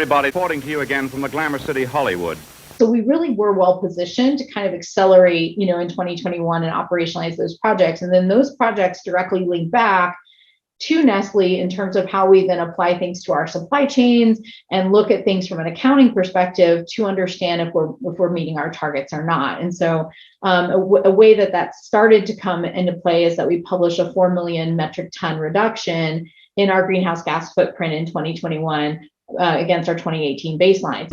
everybody. Reporting to you again from the Glamour City, Hollywood. So we really were well positioned to kind of accelerate, in 2021 and operationalize those projects. And then those projects directly link back to Nestle in terms of how we then apply things to our supply chains and look at things from an accounting perspective to understand if we're meeting our targets or not. And so a way that started to come into play is that we published a 4 million metric ton reduction in our greenhouse gas footprint in 2021 against our 2018 baseline.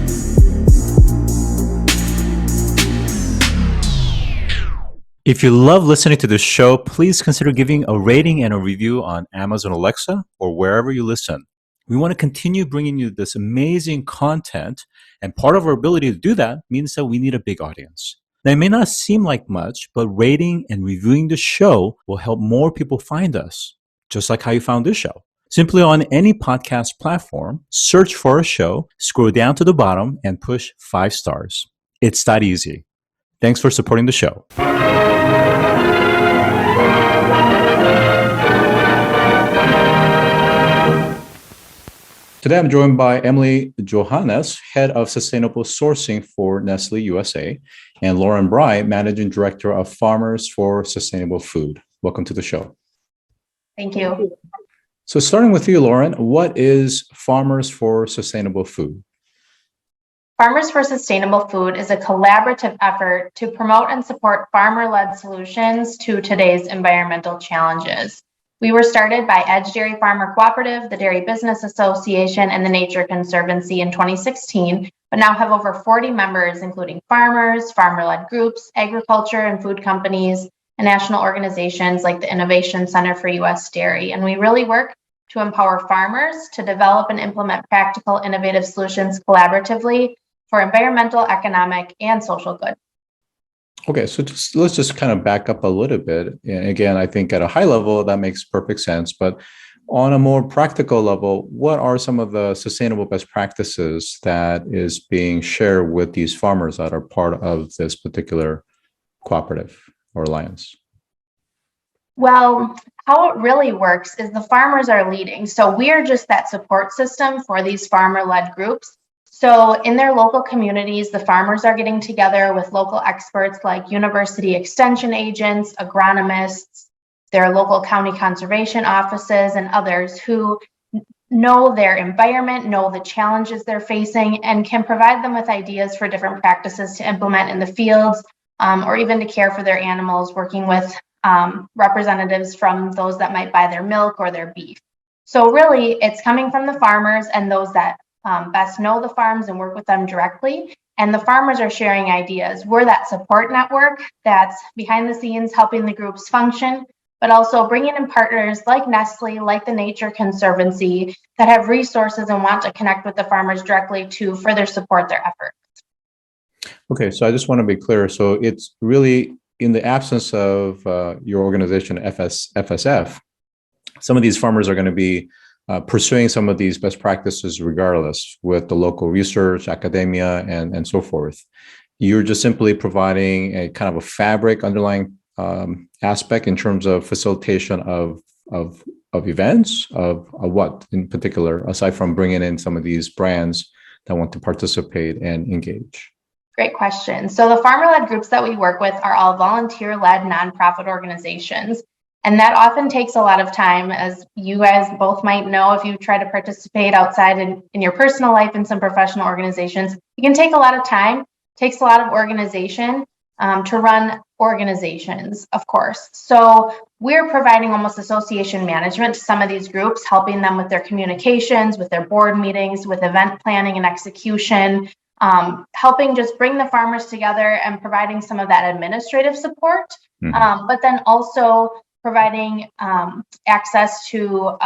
If you love listening to this show, please consider giving a rating and a review on Amazon Alexa or wherever you listen. We want to continue bringing you this amazing content, and part of our ability to do that means that we need a big audience. Now, it may not seem like much, but rating and reviewing the show will help more people find us, just like how you found this show. Simply on any podcast platform, search for our show, scroll down to the bottom, and push 5 stars. It's that easy. Thanks for supporting the show. Today, I'm joined by Emily Johannes, Head of Sustainable Sourcing for Nestlé USA, and Lauren Brey, Managing Director of Farmers for Sustainable Food. Welcome to the show. Thank you. So starting with you, Lauren, what is Farmers for Sustainable Food? Farmers for Sustainable Food is a collaborative effort to promote and support farmer-led solutions to today's environmental challenges. We were started by Edge Dairy Farmer Cooperative, the Dairy Business Association, and the Nature Conservancy in 2016, but now have over 40 members, including farmers, farmer-led groups, agriculture and food companies, and national organizations like the Innovation Center for U.S. Dairy. And we really work to empower farmers to develop and implement practical, innovative solutions collaboratively for environmental, economic, and social good. Okay, so let's just kind of back up a little bit. And again, I think at a high level, that makes perfect sense. But on a more practical level, what are some of the sustainable best practices that is being shared with these farmers that are part of this particular cooperative or alliance? Well, how it really works is the farmers are leading. So we are just that support system for these farmer-led groups. So in their local communities, the farmers are getting together with local experts like university extension agents, agronomists, their local county conservation offices, and others who know their environment, know the challenges they're facing, and can provide them with ideas for different practices to implement in the fields, or even to care for their animals, working with representatives from those that might buy their milk or their beef. So really, it's coming from the farmers and those that best know the farms and work with them directly. And the farmers are sharing ideas. We're that support network that's behind the scenes helping the groups function, but also bringing in partners like Nestle, like the Nature Conservancy, that have resources and want to connect with the farmers directly to further support their efforts. Okay, so I just want to be clear. So it's really in the absence of your organization, FSF, some of these farmers are going to be pursuing some of these best practices regardless with the local research, academia, and so forth. You're just simply providing a kind of a fabric underlying aspect in terms of facilitation of events, of what in particular, aside from bringing in some of these brands that want to participate and engage? Great question. So the farmer-led groups that we work with are all volunteer-led nonprofit organizations. And that often takes a lot of time, as you guys both might know. If you try to participate outside in your personal life in some professional organizations, it can take a lot of time, takes a lot of organization to run organizations, of course. So we're providing almost association management to some of these groups, helping them with their communications, with their board meetings, with event planning and execution, helping just bring the farmers together and providing some of that administrative support, but then also providing access to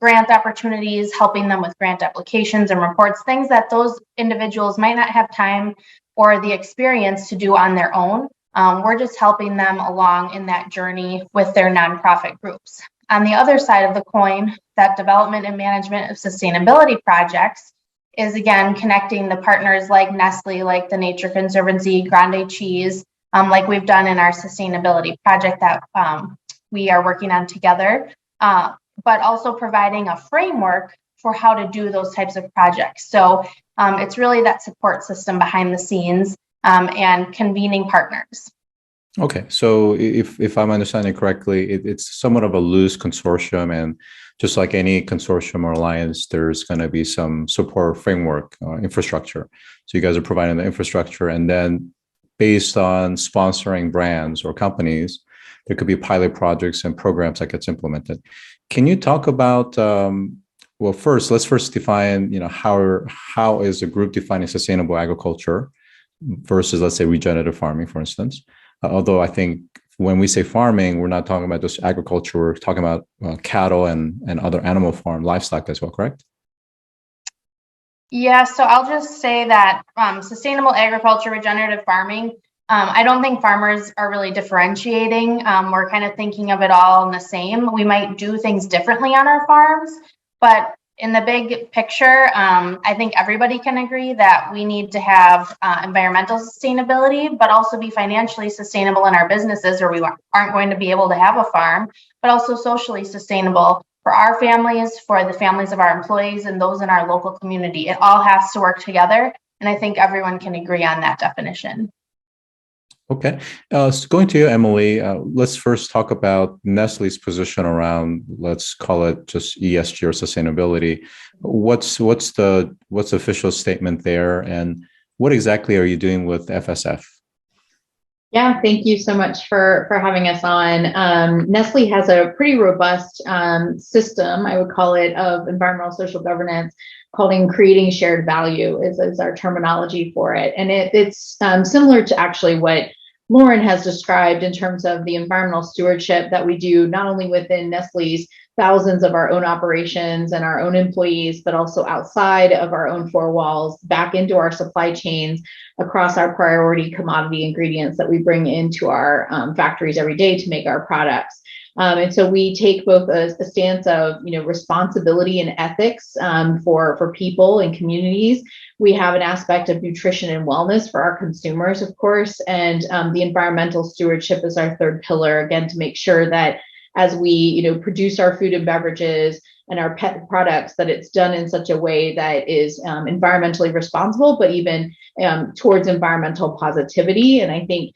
grant opportunities, helping them with grant applications and reports, things that those individuals might not have time or the experience to do on their own. We're just helping them along in that journey with their nonprofit groups. On the other side of the coin, that development and management of sustainability projects is, again, connecting the partners like Nestle, like the Nature Conservancy, Grande Cheese, like we've done in our sustainability project that we are working on together, but also providing a framework for how to do those types of projects. So it's really that support system behind the scenes and convening partners. Okay, so if I'm understanding correctly, it's somewhat of a loose consortium, and just like any consortium or alliance, there's going to be some support framework, infrastructure. So you guys are providing the infrastructure, and then based on sponsoring brands or companies, there could be pilot projects and programs that gets implemented. Can you talk about, well, let's first define, how is a group defining sustainable agriculture versus, let's say, regenerative farming, for instance? Although I think when we say farming, we're not talking about just agriculture, we're talking about cattle and other animal farm, livestock as well, correct? Yeah, so I'll just say that sustainable agriculture, regenerative farming, I don't think farmers are really differentiating. We're kind of thinking of it all in the same. We might do things differently on our farms, but in the big picture, I think everybody can agree that we need to have environmental sustainability, but also be financially sustainable in our businesses, or we aren't going to be able to have a farm, but also socially sustainable for our families, for the families of our employees, and those in our local community. It all has to work together, and I think everyone can agree on that definition. Okay, so going to you, Emily, let's first talk about Nestle's position around, let's call it just ESG or sustainability. What's the official statement there, and what exactly are you doing with FSF? Yeah, thank you so much for having us on. Nestle has a pretty robust system, I would call it, of environmental social governance, called creating shared value is our terminology for it. And it's similar to actually what Lauren has described in terms of the environmental stewardship that we do, not only within Nestle's thousands of our own operations and our own employees, but also outside of our own four walls, back into our supply chains across our priority commodity ingredients that we bring into our factories every day to make our products. And so we take both a stance of, responsibility and ethics for people and communities. We have an aspect of nutrition and wellness for our consumers, of course, and the environmental stewardship is our third pillar, again, to make sure that as we, produce our food and beverages and our pet products, that it's done in such a way that is environmentally responsible, but even towards environmental positivity. And I think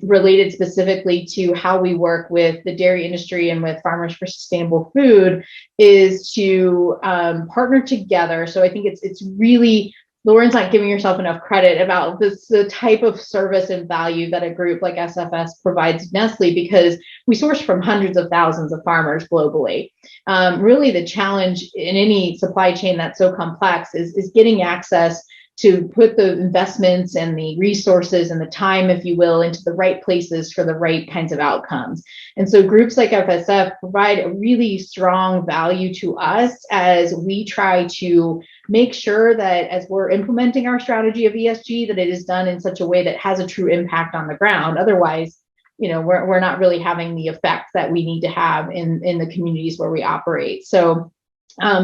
related specifically to how we work with the dairy industry and with Farmers for Sustainable Food is to partner together. So I think it's really, Lauren's not giving yourself enough credit about the type of service and value that a group like SFS provides Nestle, because we source from hundreds of thousands of farmers globally. Really the challenge in any supply chain that's so complex is getting access to put the investments and the resources and the time, if you will, into the right places for the right kinds of outcomes. And so groups like FSF provide a really strong value to us as we try to make sure that as we're implementing our strategy of ESG, that it is done in such a way that has a true impact on the ground. Otherwise, we're not really having the effect that we need to have in the communities where we operate. So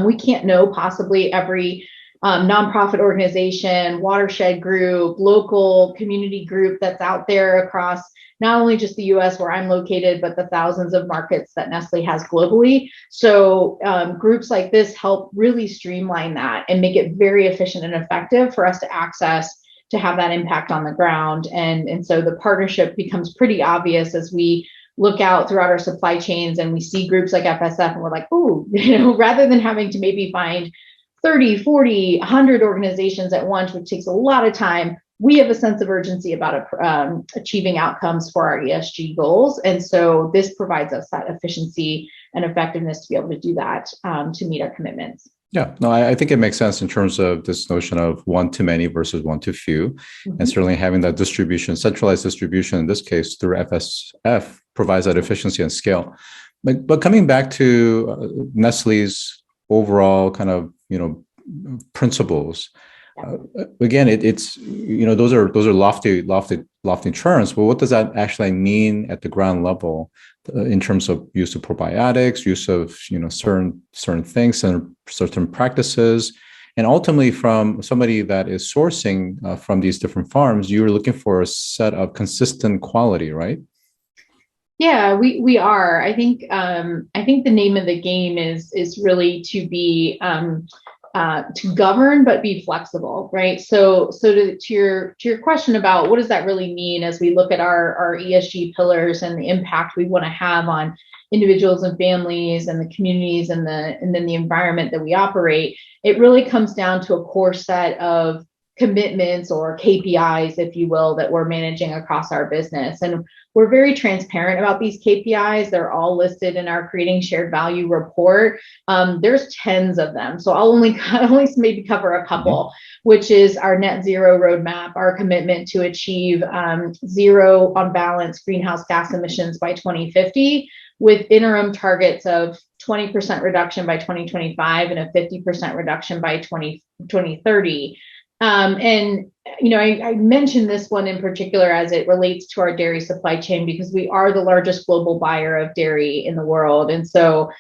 we can't know possibly every nonprofit organization, watershed group, local community group that's out there across not only just the US where I'm located, but the thousands of markets that Nestle has globally. So groups like this help really streamline that and make it very efficient and effective for us to access to have that impact on the ground. And so the partnership becomes pretty obvious as we look out throughout our supply chains and we see groups like FSF and we're like, oh, rather than having to maybe find 30, 40, 100 organizations at once, which takes a lot of time, we have a sense of urgency about achieving outcomes for our ESG goals. And so this provides us that efficiency and effectiveness to be able to do that, to meet our commitments. Yeah, no, I think it makes sense in terms of this notion of one to many versus one to few. Mm-hmm. And certainly having that distribution, centralized distribution, in this case through FSF, provides that efficiency and scale. But coming back to Nestle's overall kind of, principles. Again, it's those are lofty terms, but what does that actually mean at the ground level in terms of use of probiotics, use of certain things and certain practices, and ultimately from somebody that is sourcing from these different farms, you're looking for a set of consistent quality, right? Yeah, we are. I think the name of the game is really to be to govern but be flexible, right? So to your question about what does that really mean as we look at our ESG pillars and the impact we want to have on individuals and families and the communities and then the environment that we operate, it really comes down to a core set of commitments or KPIs, if you will, that we're managing across our business. And we're very transparent about these KPIs. They're all listed in our Creating Shared Value report. There's tens of them. So I'll only maybe cover a couple, which is our net zero roadmap, our commitment to achieve zero on balance greenhouse gas emissions by 2050, with interim targets of 20% reduction by 2025 and a 50% reduction by 2030. And, I mentioned this one in particular as it relates to our dairy supply chain because we are the largest global buyer of dairy in the world. And so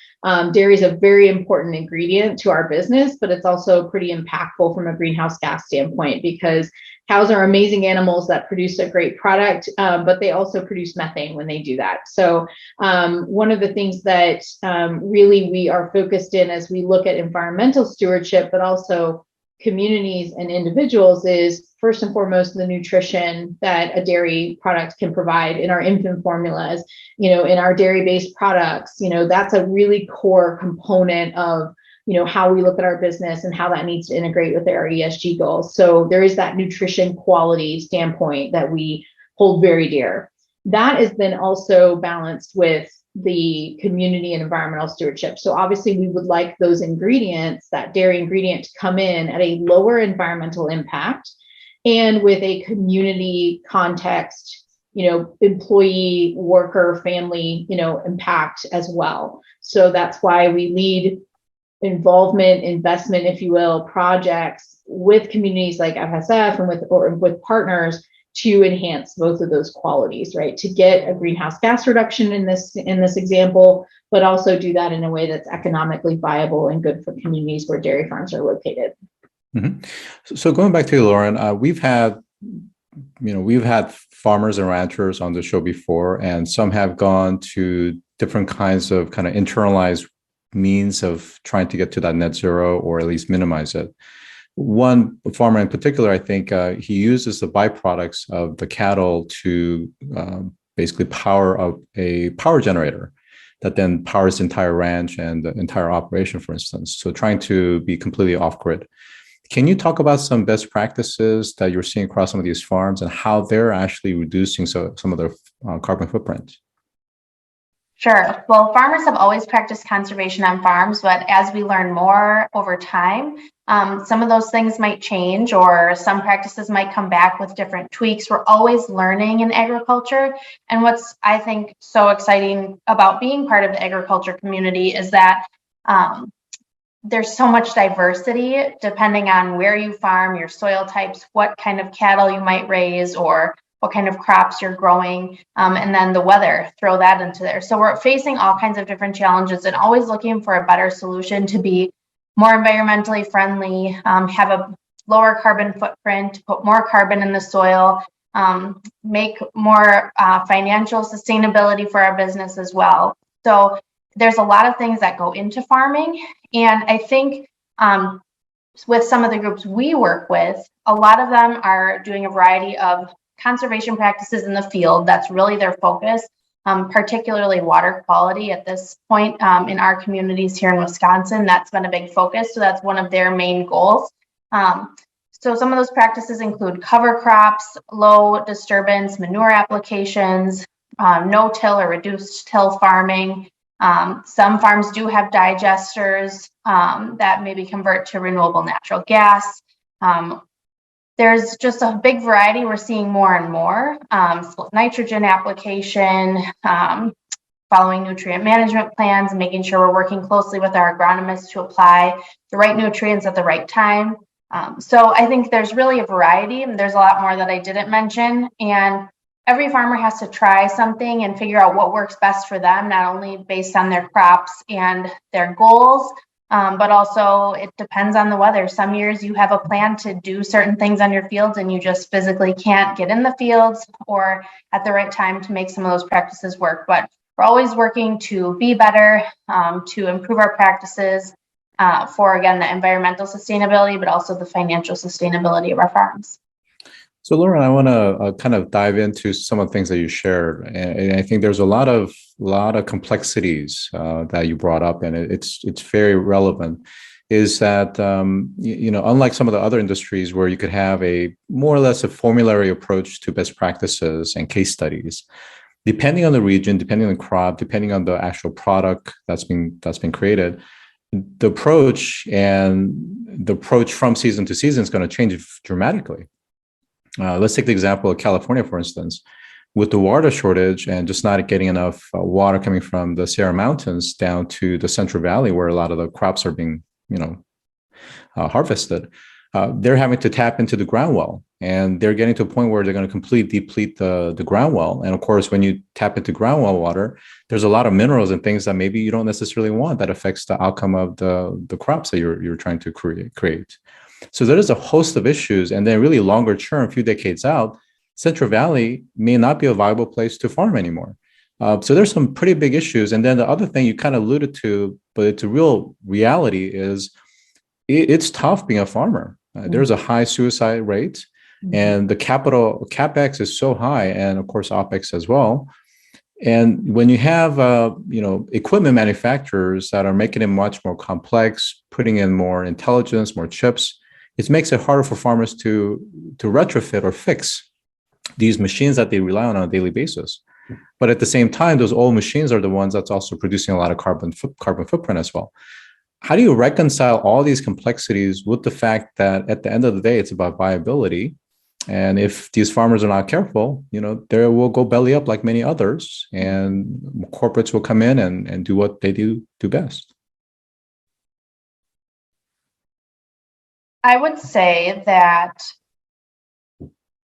dairy is a very important ingredient to our business, but it's also pretty impactful from a greenhouse gas standpoint because cows are amazing animals that produce a great product, but they also produce methane when they do that. So one of the things that really we are focused in as we look at environmental stewardship, but also communities and individuals is first and foremost the nutrition that a dairy product can provide in our infant formulas, in our dairy-based products. That's a really core component of how we look at our business and how that needs to integrate with our ESG goals. So there is that nutrition quality standpoint that we hold very dear. That is then also balanced with the community and environmental stewardship. So obviously we would like those ingredients, that dairy ingredient, to come in at a lower environmental impact and with a community context, employee, worker, family, impact as well. So that's why we lead involvement, investment, if you will, projects with communities like FSF and with partners to enhance both of those qualities, right? To get a greenhouse gas reduction in this example, but also do that in a way that's economically viable and good for communities where dairy farms are located. Mm-hmm. So going back to you, Lauren, we've had farmers and ranchers on the show before, and some have gone to different kinds of kind of internalized means of trying to get to that net zero or at least minimize it. One farmer in particular, I think he uses the byproducts of the cattle to basically power up a power generator that then powers the entire ranch and the entire operation, for instance. So trying to be completely off-grid. Can you talk about some best practices that you're seeing across some of these farms and how they're actually reducing some of their carbon footprint? Sure. Well, farmers have always practiced conservation on farms, but as we learn more over time, some of those things might change or some practices might come back with different tweaks. We're always learning in agriculture. And what's, I think, so exciting about being part of the agriculture community is that there's so much diversity depending on where you farm, your soil types, what kind of cattle you might raise, or what kind of crops you're growing, and then the weather, throw that into there. So we're facing all kinds of different challenges and always looking for a better solution to be more environmentally friendly, have a lower carbon footprint, put more carbon in the soil, make more financial sustainability for our business as well. So there's a lot of things that go into farming. And I think with some of the groups we work with, a lot of them are doing a variety of conservation practices in the field. That's really their focus, particularly water quality at this point in our communities here in Wisconsin. That's been a big focus. So that's one of their main goals. So some of those practices include cover crops, low disturbance, manure applications, no-till or reduced till farming. Some farms do have digesters that maybe convert to renewable natural gas. There's just a big variety. We're seeing more and more. Nitrogen application, following nutrient management plans, and making sure we're working closely with our agronomists to apply the right nutrients at the right time. So I think there's really a variety, and there's a lot more that I didn't mention. And every farmer has to try something and figure out what works best for them, not only based on their crops and their goals, But also it depends on the weather. Some years you have a plan to do certain things on your fields and you just physically can't get in the fields or at the right time to make some of those practices work. But we're always working to be better, to improve our practices for, again, the environmental sustainability, but also the financial sustainability of our farms. So, Lauren, I want to kind of dive into some of the things that you shared, and I think there's a lot of complexities that you brought up, and it's very relevant. Is that unlike some of the other industries where you could have a more or less a formulary approach to best practices and case studies, depending on the region, depending on the crop, depending on the actual product that's been created, the approach from season to season is going to change dramatically. Let's take the example of California, for instance, with the water shortage and just not getting enough water coming from the Sierra Mountains down to the Central Valley, where a lot of the crops are being, harvested. They're having to tap into the ground well, and they're getting to a point where they're going to completely deplete the ground well. And of course, when you tap into ground well water, there's a lot of minerals and things that maybe you don't necessarily want that affects the outcome of the crops that you're trying to create. So there is a host of issues, and then really longer term, a few decades out, Central Valley may not be a viable place to farm anymore. So there's some pretty big issues. And then the other thing you kind of alluded to, but it's a real reality, is it's tough being a farmer. There's a high suicide rate, and the CapEx is so high, and of course OpEx as well. And when you have equipment manufacturers that are making it much more complex, putting in more intelligence, more chips, it makes it harder for farmers to retrofit or fix these machines that they rely on a daily basis. But at the same time, those old machines are the ones that's also producing a lot of carbon footprint as well. How do you reconcile all these complexities with the fact that at the end of the day, it's about viability? And if these farmers are not careful, they will go belly up like many others, and corporates will come in and do what they do best. I would say that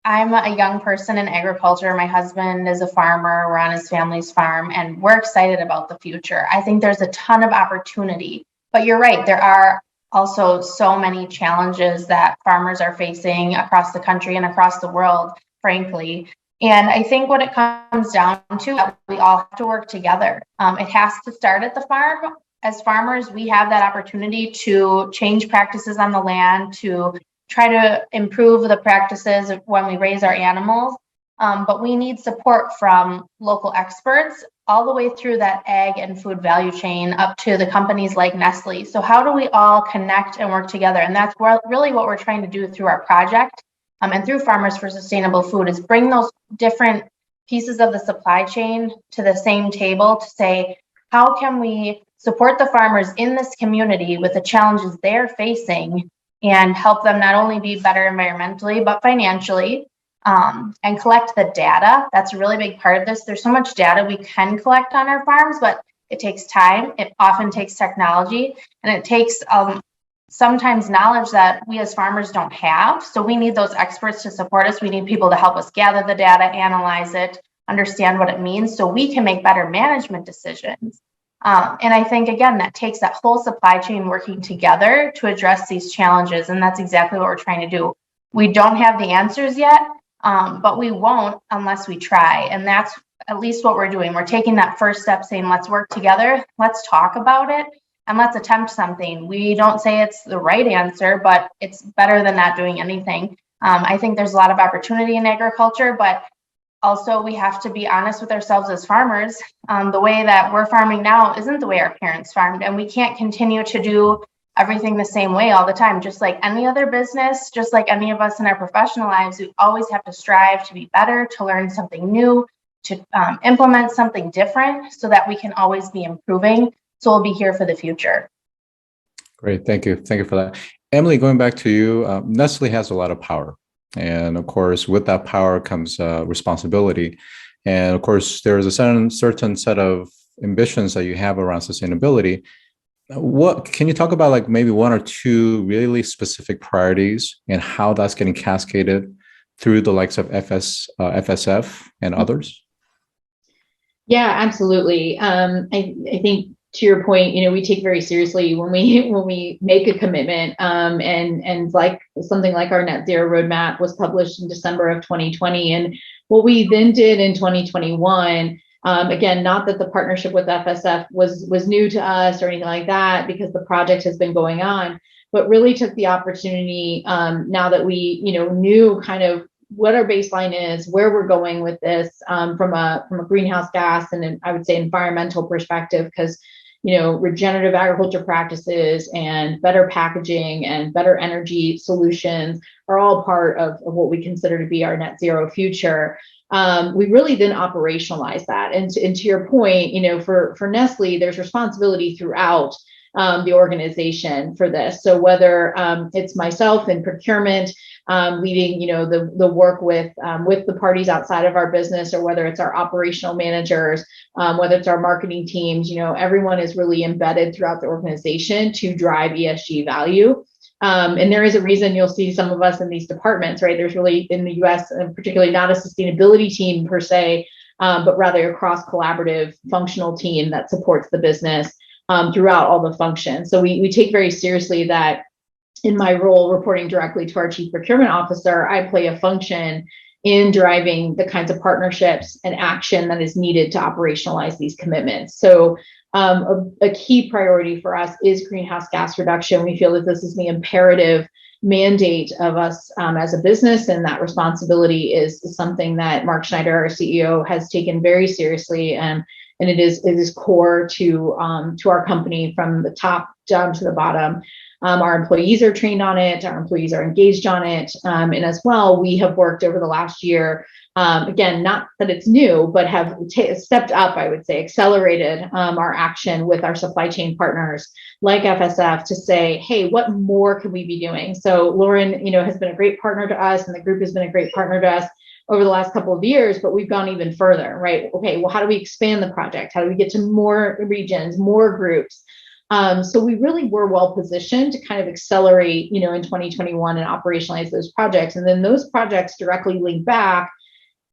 I'm a young person in agriculture. My husband is a farmer. We're on his family's farm, and we're excited about the future. I think there's a ton of opportunity, but you're right. There are also so many challenges that farmers are facing across the country and across the world, frankly. And I think what it comes down to, that we all have to work together. It has to start at the farm. As farmers, we have that opportunity to change practices on the land, to try to improve the practices when we raise our animals. But we need support from local experts all the way through that ag and food value chain up to the companies like Nestle. So how do we all connect and work together? And that's really what we're trying to do through our project and through Farmers for Sustainable Food, is bring those different pieces of the supply chain to the same table to say, how can we support the farmers in this community with the challenges they're facing and help them not only be better environmentally, but financially, and collect the data. That's a really big part of this. There's so much data we can collect on our farms, but it takes time. It often takes technology, and it takes sometimes knowledge that we as farmers don't have. So we need those experts to support us. We need people to help us gather the data, analyze it, understand what it means, so we can make better management decisions. And I think, again, that takes that whole supply chain working together to address these challenges. And that's exactly what we're trying to do. We don't have the answers yet, but we won't unless we try. And that's at least what we're doing. We're taking that first step, saying, let's work together, let's talk about it, and let's attempt something. We don't say it's the right answer, but it's better than not doing anything. I think there's a lot of opportunity in agriculture, but also, we have to be honest with ourselves as farmers. The way that we're farming now isn't the way our parents farmed, and we can't continue to do everything the same way all the time. Just like any other business, just like any of us in our professional lives, we always have to strive to be better, to learn something new, to implement something different so that we can always be improving. So we'll be here for the future. Great. Thank you. Thank you for that. Emily, going back to you, Nestle has a lot of power. And of course, with that power comes responsibility. And of course, there is a certain set of ambitions that you have around sustainability. What can you talk about, like maybe one or two really specific priorities and how that's getting cascaded through the likes of FSF and others? Yeah, absolutely. I think to your point, we take very seriously when we make a commitment, and like something like our net zero roadmap was published in December of 2020. And what we then did in 2021, again, not that the partnership with FSF was new to us or anything like that, because the project has been going on, but really took the opportunity, now that we knew kind of what our baseline is, where we're going with this, from a greenhouse gas and I would say environmental perspective, because regenerative agriculture practices and better packaging and better energy solutions are all part of what we consider to be our net zero future. We really then operationalize that. And to your point, for Nestle, there's responsibility throughout the organization for this. So whether it's myself in procurement, leading the work with the parties outside of our business, or whether it's our operational managers, whether it's our marketing teams, everyone is really embedded throughout the organization to drive ESG value. And there is a reason you'll see some of us in these departments, right? There's really, in the US, particularly not a sustainability team per se, but rather a cross-collaborative functional team that supports the business throughout all the functions. So we take very seriously that. In my role, reporting directly to our chief procurement officer, I play a function in driving the kinds of partnerships and action that is needed to operationalize these commitments. So a key priority for us is greenhouse gas reduction. We feel that this is the imperative mandate of us as a business, and that responsibility is something that Mark Schneider, our CEO, has taken very seriously, and it is core to our company from the top down to the bottom. Our employees are trained on it. Our employees are engaged on it. And as well, we have worked over the last year, again, not that it's new, but have stepped up, I would say, accelerated our action with our supply chain partners like FSF to say, hey, what more can we be doing? So Lauren, has been a great partner to us, and the group has been a great partner to us over the last couple of years, but we've gone even further, right? Okay, well, how do we expand the project? How do we get to more regions, more groups? So we really were well positioned to kind of accelerate, in 2021 and operationalize those projects. And then those projects directly link back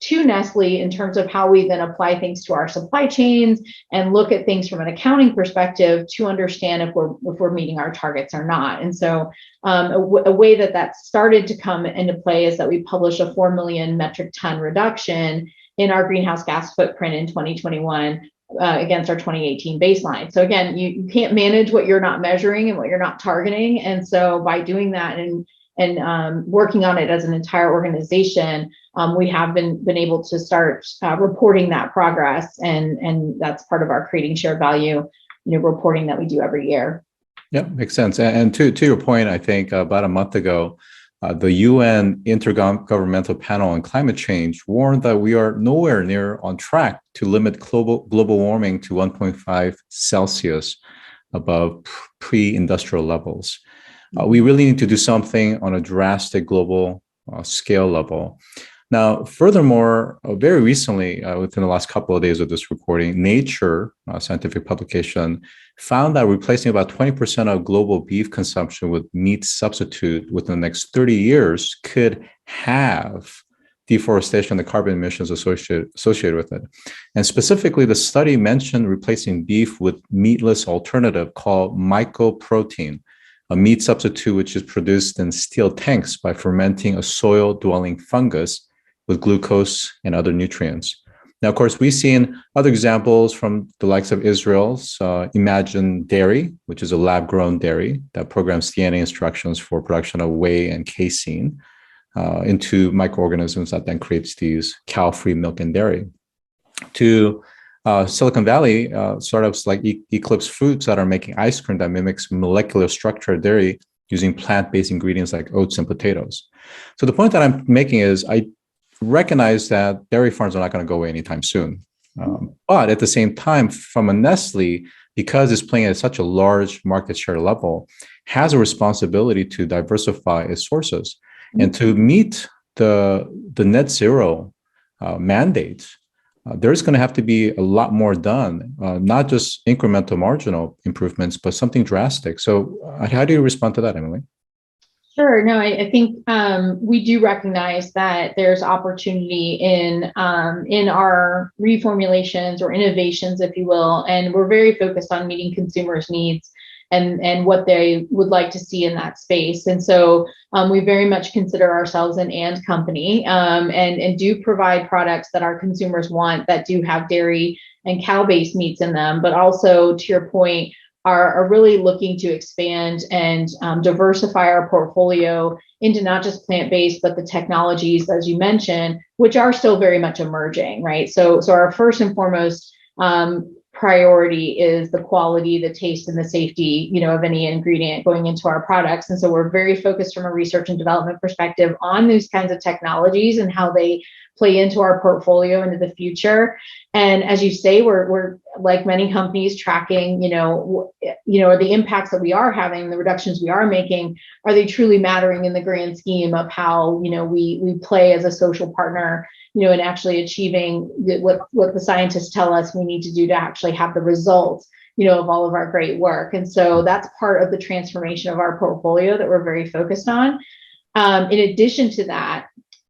to Nestle in terms of how we then apply things to our supply chains and look at things from an accounting perspective to understand if we're meeting our targets or not. And so a way that started to come into play is that we publish a 4 million metric ton reduction in our greenhouse gas footprint in 2021. Against our 2018 baseline. So again, you can't manage what you're not measuring and what you're not targeting. And so by doing that and working on it as an entire organization, we have been able to start reporting that progress, and that's part of our creating shared value, reporting that we do every year. Yeah, makes sense. And to your point, I think about a month ago, the UN Intergovernmental Panel on Climate Change warned that we are nowhere near on track to limit global warming to 1.5 Celsius above pre-industrial levels. We really need to do something on a drastic global scale level. Now, furthermore, very recently, within the last couple of days of this recording, Nature, a scientific publication, found that replacing about 20% of global beef consumption with meat substitute within the next 30 years could have deforestation and the carbon emissions associated with it. And specifically, the study mentioned replacing beef with meatless alternative called mycoprotein, a meat substitute which is produced in steel tanks by fermenting a soil-dwelling fungus with glucose and other nutrients. Now, of course, we've seen other examples from the likes of Israel's Imagine Dairy, which is a lab-grown dairy that programs DNA instructions for production of whey and casein into microorganisms that then creates these cow-free milk and dairy. To Silicon Valley, startups like Eclipse Foods that are making ice cream that mimics molecular structure of dairy using plant-based ingredients like oats and potatoes. So the point that I'm making is I recognize that dairy farms are not going to go away anytime soon. But at the same time, from a Nestle, because it's playing at such a large market share level, has a responsibility to diversify its sources. And to meet the net zero mandate, there's going to have to be a lot more done, not just incremental marginal improvements, but something drastic. So how do you respond to that, Emily? Sure. No, I think we do recognize that there's opportunity in our reformulations or innovations, if you will, and we're very focused on meeting consumers' needs and what they would like to see in that space. And so we very much consider ourselves an and company, and do provide products that our consumers want that do have dairy and cow-based meats in them, but also, to your point, are really looking to expand and diversify our portfolio into not just plant-based, but the technologies, as you mentioned, which are still very much emerging, right? So our first and foremost priority is the quality, the taste, and the safety, of any ingredient going into our products. And so we're very focused from a research and development perspective on these kinds of technologies and how they play into our portfolio into the future. And as you say, we're like many companies tracking, the impacts that we are having, the reductions we are making, are they truly mattering in the grand scheme of how, we play as a social partner, and actually achieving what the scientists tell us we need to do to actually have the results, of all of our great work. And so that's part of the transformation of our portfolio that we're very focused on. In addition to that,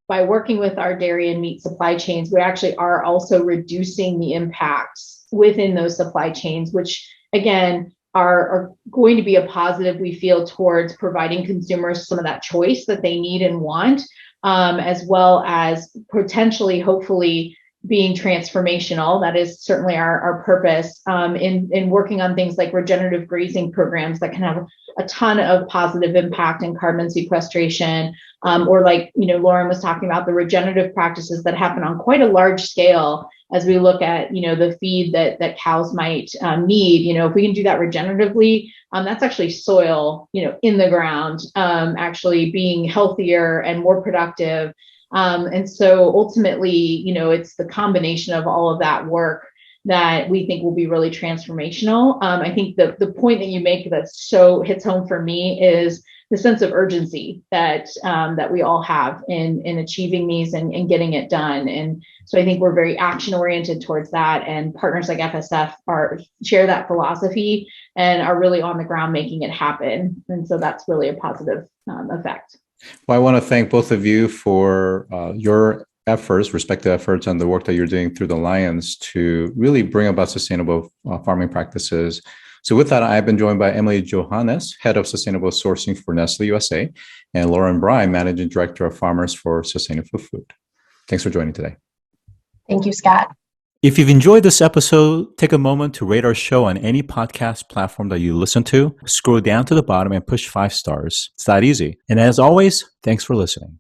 by working with our dairy and meat supply chains, we actually are also reducing the impacts within those supply chains, which again are going to be a positive, we feel, towards providing consumers some of that choice that they need and want, as well as potentially, hopefully, being transformational. That is certainly our purpose in working on things like regenerative grazing programs that can have a ton of positive impact in carbon sequestration, or like, Lauren was talking about, the regenerative practices that happen on quite a large scale as we look at, the feed that cows might need. If we can do that regeneratively, that's actually soil, in the ground, actually being healthier and more productive. And so ultimately, it's the combination of all of that work that we think will be really transformational. I think the point that you make that so hits home for me is the sense of urgency that we all have in achieving these and getting it done. And so I think we're very action oriented towards that, and partners like FSF share that philosophy and are really on the ground making it happen. And so that's really a positive effect. Well, I want to thank both of you for your efforts, respective efforts, and the work that you're doing through the Alliance to really bring about sustainable farming practices. So with that, I've been joined by Emily Johannes, Head of Sustainable Sourcing for Nestlé USA, and Lauren Brey, Managing Director of Farmers for Sustainable Food. Thanks for joining today. Thank you, Scott. If you've enjoyed this episode, take a moment to rate our show on any podcast platform that you listen to. Scroll down to the bottom and push 5 stars. It's that easy. And as always, thanks for listening.